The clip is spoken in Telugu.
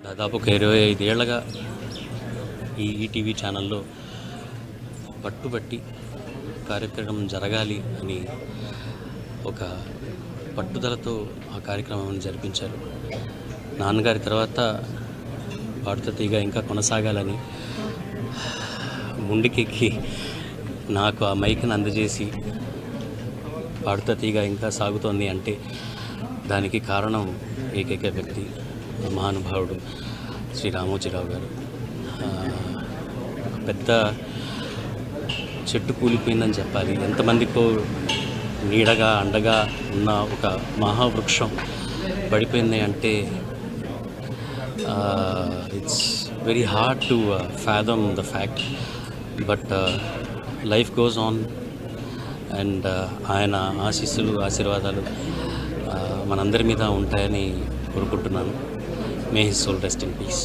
దాదాపు ఒక 25 ఏళ్లగా ఈ ఈటీవీ ఛానల్లో పట్టుబట్టి కార్యక్రమం జరగాలి అని ఒక పట్టుదలతో ఆ కార్యక్రమం జరిపించారు. నాన్నగారి తర్వాత పాడుతా తీగ ఇంకా కొనసాగాలని ముందుకెక్కి నాకు ఆ మైక్ని అందజేసి పాడుతా తీగ ఇంకా సాగుతోంది అంటే దానికి కారణం ఏకైక వ్యక్తి మహానుభావుడు శ్రీ రామోజీరావు గారు. పెద్ద చెట్టు కూలిపోయిందని చెప్పాలి, ఎంతమందికో నీడగా అండగా ఉన్న ఒక మహావృక్షం పడిపోయింది అంటే it's very hard to fathom the fact. But life goes on and ఆయన ఆశీస్సులు ఆశీర్వాదాలు మనందరి మీద ఉంటాయని కోరుకుంటున్నాను. May his soul rest in piece.